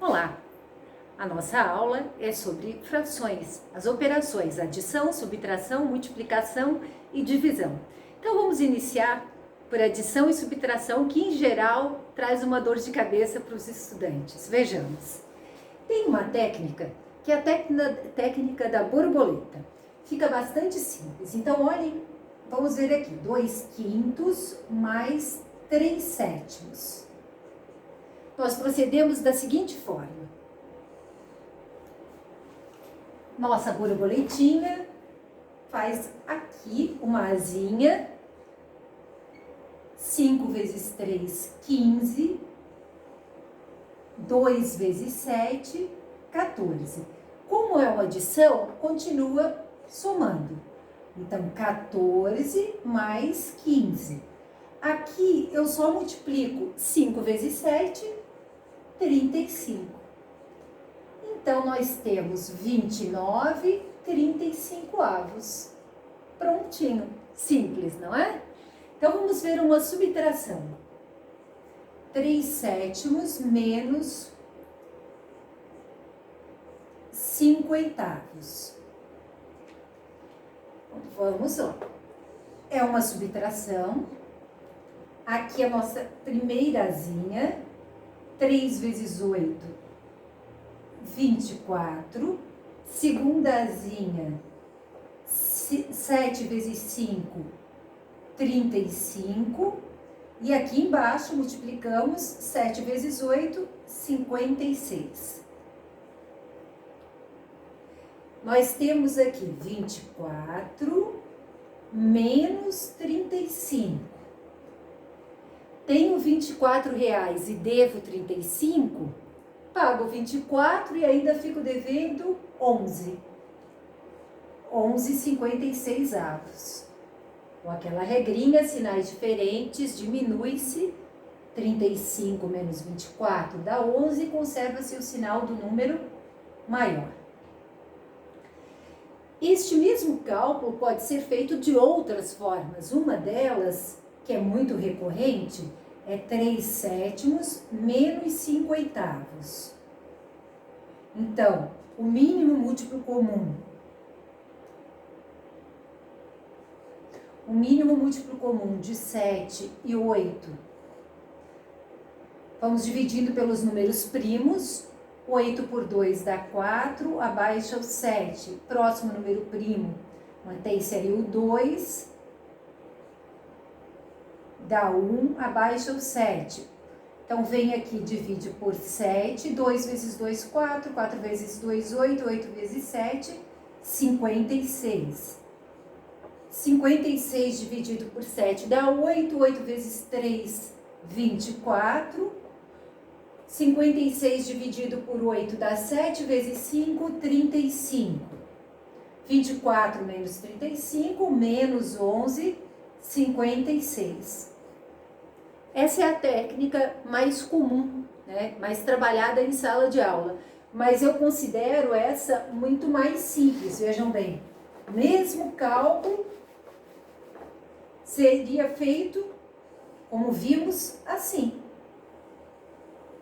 Olá! A nossa aula é sobre frações, as operações adição, subtração, multiplicação e divisão. Então vamos iniciar por adição e subtração, que em geral traz uma dor de cabeça para os estudantes. Vejamos. Tem uma técnica que é a técnica da borboleta. Fica bastante simples. Então olhem, vamos ver aqui, 2/5 mais 3/7. Nós procedemos da seguinte forma. Nossa borboletinha faz aqui uma asinha, 5 vezes 3, 15, 2 vezes 7, 14. Como é uma adição, continua somando. Então, 14 mais 15. Aqui eu só multiplico 5 vezes 7, 35. Então, nós temos 29/35. Prontinho. Simples, não é? Então, vamos ver uma subtração. 3/7 menos 5/8. Vamos lá. É uma subtração. Aqui a nossa primeira asinha. 3 vezes 8, 24. Segunda asinha, 7 vezes 5, 35. E aqui embaixo multiplicamos 7 vezes 8, 56. Nós temos aqui 24 menos 35. Tenho R$24 e devo 35, pago 24 e ainda fico devendo 11. 11,56. Com aquela regrinha, sinais diferentes, diminui-se. 35 menos 24 dá 11 e conserva-se o sinal do número maior. Este mesmo cálculo pode ser feito de outras formas. Uma delas, que é muito recorrente, é 3/7 menos 5/8. Então, o mínimo múltiplo comum. O mínimo múltiplo comum de 7 e 8. Vamos dividindo pelos números primos. 8 por 2 dá 4, abaixa o 7. Próximo número primo, mantém-se aí o 2. Dá 1, abaixa o 7. Então, vem aqui, divide por 7. 2 vezes 2, 4. 4 vezes 2, 8. 8 vezes 7, 56. 56 dividido por 7 dá 8. 8 vezes 3, 24. 56 dividido por 8 dá 7 vezes 5, 35. 24 menos 35, menos 11, 56. Essa é a técnica mais comum, né? Mais trabalhada em sala de aula. Mas eu considero essa muito mais simples, vejam bem. Mesmo cálculo seria feito, como vimos, assim.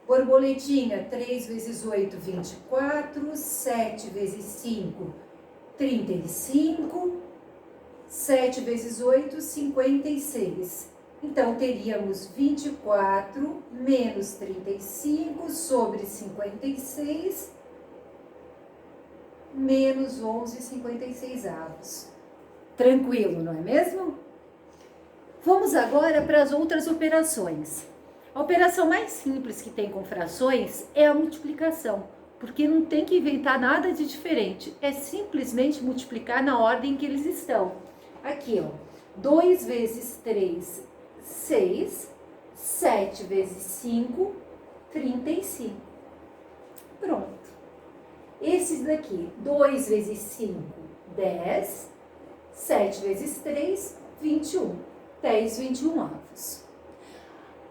Borboletinha, 3 vezes 8, 24. 7 vezes 5, 35. 7 vezes 8, 56. Então, teríamos 24 menos 35 sobre 56 menos 11,56. Tranquilo, não é mesmo? Vamos agora para as outras operações. A operação mais simples que tem com frações é a multiplicação, porque não tem que inventar nada de diferente, é simplesmente multiplicar na ordem que eles estão. Aqui, ó, 2 vezes 3, 6, 7 vezes 5, 35. Pronto. Esses daqui, 2 vezes 5, 10, 7 vezes 3, 21. 10/21.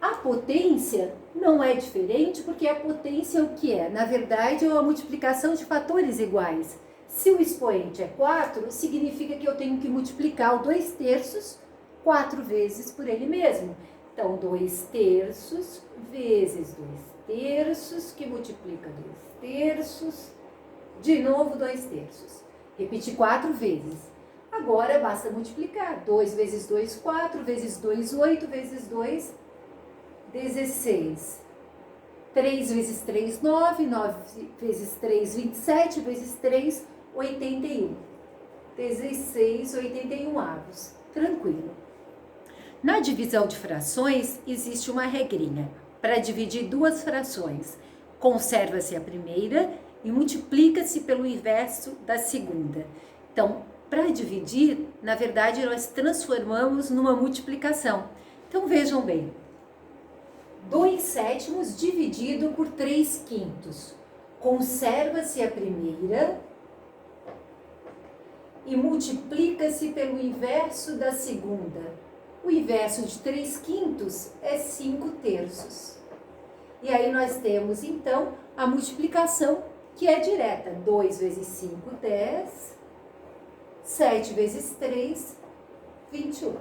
A potência não é diferente, porque a potência é o que é? Na verdade, é a multiplicação de fatores iguais. Se o expoente é 4, significa que eu tenho que multiplicar o 2/3 4 vezes por ele mesmo. Então, 2 terços vezes 2 terços, que multiplica 2 terços, de novo 2 terços. Repetir 4 vezes. Agora, basta multiplicar. 2 vezes 2, 4, vezes 2, 8, vezes 2, 16. 3 vezes 3, 9, 9 vezes 3, 27, vezes 3, 81. 16, 81 avos. Tranquilo. Na divisão de frações, existe uma regrinha. Para dividir duas frações, conserva-se a primeira e multiplica-se pelo inverso da segunda. Então, para dividir, na verdade, nós transformamos numa multiplicação. Então, vejam bem. 2 sétimos dividido por 3 quintos. Conserva-se a primeira e multiplica-se pelo inverso da segunda. O inverso de 3 quintos é 5 terços. E aí nós temos, então, a multiplicação que é direta. 2 vezes 5, 10. 7 vezes 3, 21.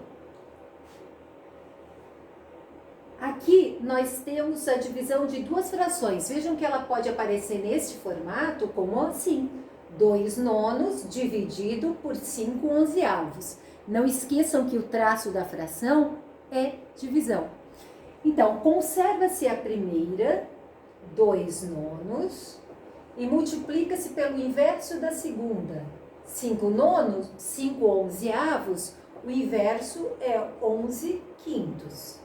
Aqui nós temos a divisão de duas frações. Vejam que ela pode aparecer neste formato como assim. 2 nonos dividido por 5 onzeavos. Não esqueçam que o traço da fração é divisão. Então, conserva-se a primeira, 2 nonos, e multiplica-se pelo inverso da segunda. 5 nonos, 5 onzeavos, o inverso é 11 quintos.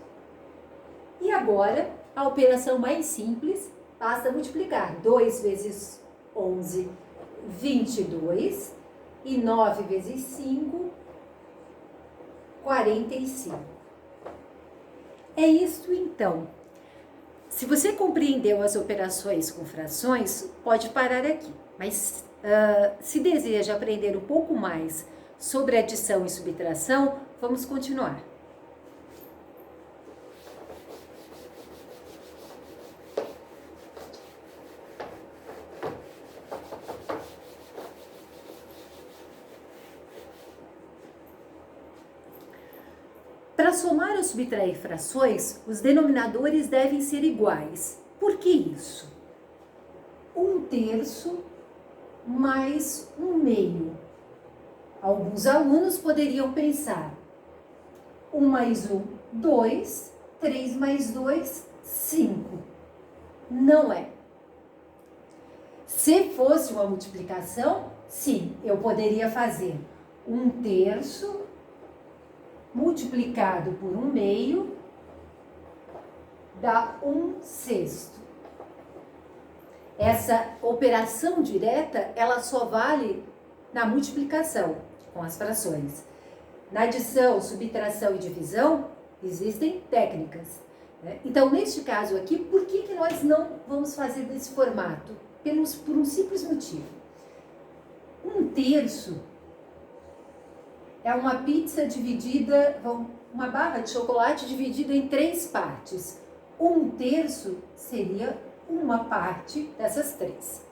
E agora, a operação mais simples, basta multiplicar. 2 vezes 11, 22, e 9 vezes 5, 45. É isso então. Se você compreendeu as operações com frações, pode parar aqui. Mas se deseja aprender um pouco mais sobre adição e subtração, vamos continuar. Para somar ou subtrair frações, os denominadores devem ser iguais. Por que isso? 1 terço mais 1 meio. Alguns alunos poderiam pensar: 1 mais 1, 2, 3 mais 2, 5. Não é. Se fosse uma multiplicação, sim, eu poderia fazer 1 terço multiplicado por 1 meio dá 1 sexto. Essa operação direta, ela só vale na multiplicação com as frações. Na adição, subtração e divisão, existem técnicas, né? Então, neste caso aqui, por que nós não vamos fazer desse formato? Por um simples motivo. 1 terço é uma pizza dividida, uma barra de chocolate dividida em 3 partes. 1 terço seria uma parte dessas 3.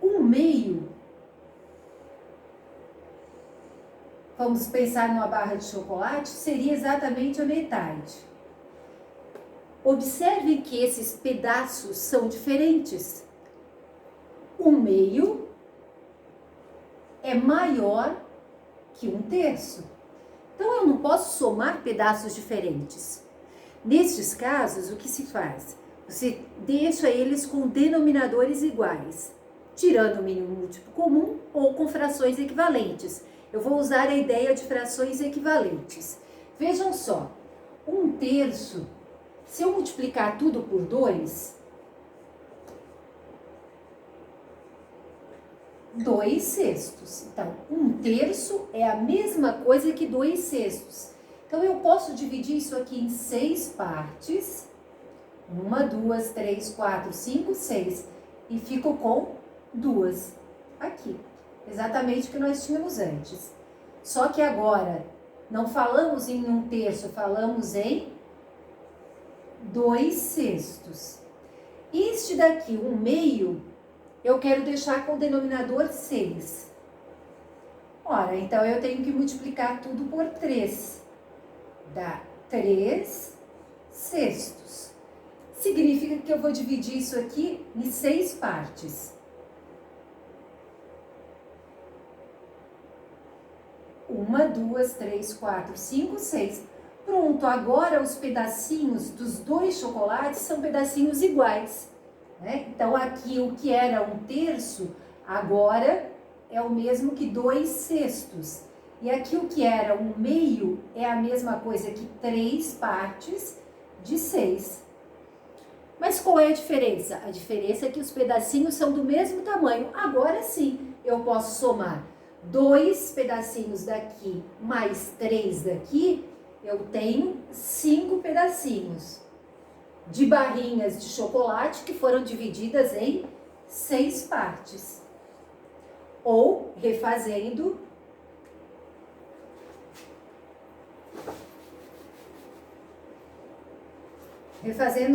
1 meio, vamos pensar numa barra de chocolate, seria exatamente a metade. Observe que esses pedaços são diferentes. 1 meio é maior que 1 terço. Então, eu não posso somar pedaços diferentes. Nestes casos, o que se faz? Você deixa eles com denominadores iguais, tirando o mínimo múltiplo comum ou com frações equivalentes. Eu vou usar a ideia de frações equivalentes. Vejam só, 1 terço, se eu multiplicar tudo por 2, 2 sextos. Então, 1 terço é a mesma coisa que 2 sextos. Então, eu posso dividir isso aqui em 6 partes. 1, 2, 3, 4, 5, 6. E fico com 2 aqui. Exatamente o que nós tínhamos antes. Só que agora, não falamos em 1 terço, falamos em 2 sextos. Este daqui, 1 meio, eu quero deixar com o denominador 6. Ora, então eu tenho que multiplicar tudo por 3. Dá 3 sextos. Significa que eu vou dividir isso aqui em 6 partes. 1, 2, 3, 4, 5, 6. Pronto, agora os pedacinhos dos 2 chocolates são pedacinhos iguais, né? Então, aqui o que era 1/3, agora é o mesmo que 2 sextos. E aqui o que era 1/2 é a mesma coisa que 3 partes de 6. Mas qual é a diferença? A diferença é que os pedacinhos são do mesmo tamanho. Agora sim, eu posso somar 2 pedacinhos daqui mais 3 daqui, eu tenho 5 pedacinhos de barrinhas de chocolate que foram divididas em 6 partes. Ou, refazendo,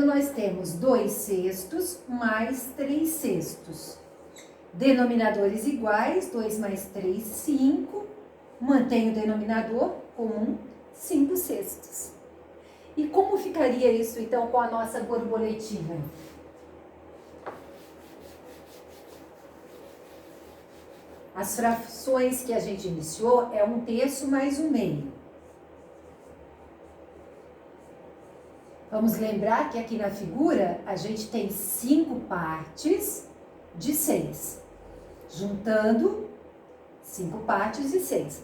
nós temos 2 sextos mais 3 sextos. Denominadores iguais, 2 mais 3, 5. Mantenho o denominador comum, 5 sextos. E como ficaria isso, então, com a nossa borboletinha? As frações que a gente iniciou é 1/3 mais 1/2. Vamos lembrar que aqui na figura a gente tem 5 partes de 6. Juntando 5 partes de 6.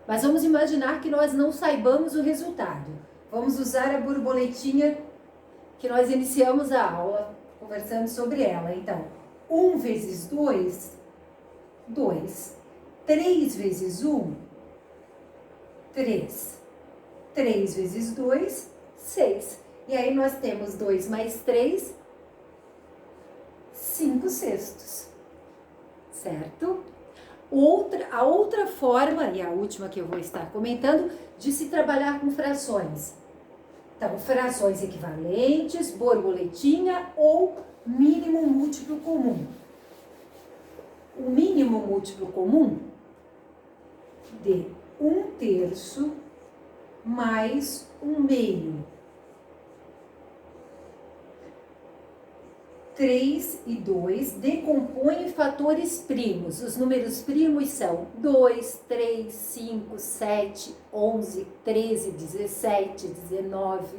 Mas vamos imaginar que nós não saibamos o resultado. Vamos usar a borboletinha que nós iniciamos a aula conversando sobre ela. Então, 1 vezes 2, 2. 3 vezes 1, 3. 3 vezes 2, 6. E aí nós temos 2 mais 3, 5 sextos. Certo? A outra forma, e a última que eu vou estar comentando, de se trabalhar com frações. Então, frações equivalentes, borboletinha ou mínimo múltiplo comum. O mínimo múltiplo comum de 1/3 mais 1/2. 3 e 2 decompõem fatores primos. Os números primos são 2, 3, 5, 7, 11, 13, 17, 19,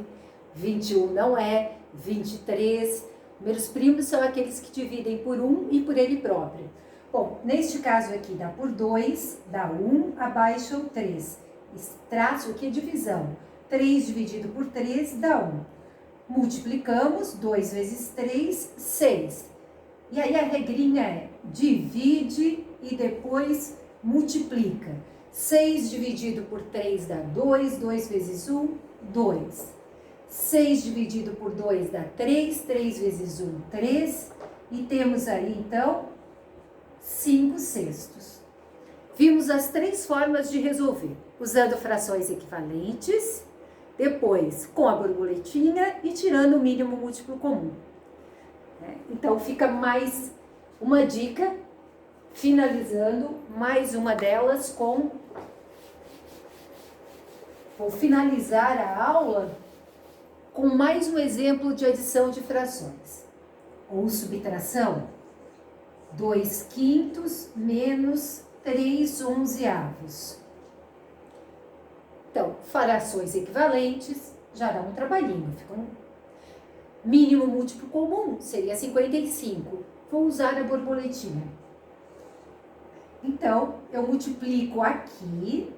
21 não é, 23. Números primos são aqueles que dividem por 1 e por ele próprio. Bom, neste caso aqui dá por 2, dá 1, abaixo o 3. Traço aqui a divisão. 3 dividido por 3 dá 1. Multiplicamos, 2 vezes 3, 6. E aí a regrinha é, divide e depois multiplica. 6 dividido por 3 dá 2, 2 vezes 1, 2. 6 dividido por 2 dá 3, 3 vezes 1, 3. E temos aí, então, 5 sextos. Vimos as 3 formas de resolver, usando frações equivalentes, depois com a borboletinha e tirando o mínimo múltiplo comum. Então, fica mais uma dica, finalizando mais uma delas com... Vou finalizar a aula com mais um exemplo de adição de frações. Ou subtração, 2/5 menos 3/11. Então, frações equivalentes já dá um trabalhinho. Fica um mínimo múltiplo comum, seria 55. Vou usar a borboletinha. Então, eu multiplico aqui.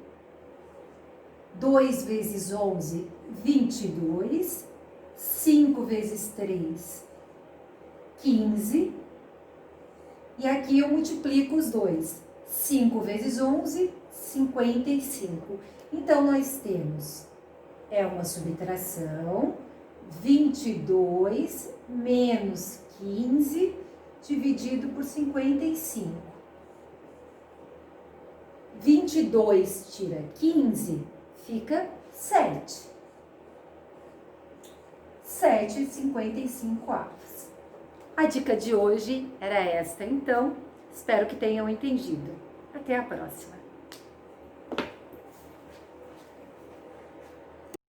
2 vezes 11, 22. 5 vezes 3, 15. E aqui eu multiplico os dois. 5 vezes 11, 55. Então, nós temos, uma subtração, 22 menos 15 dividido por 55. 22 tira 15, fica 7. 7,55 avos. A dica de hoje era esta, então. Espero que tenham entendido. Até a próxima.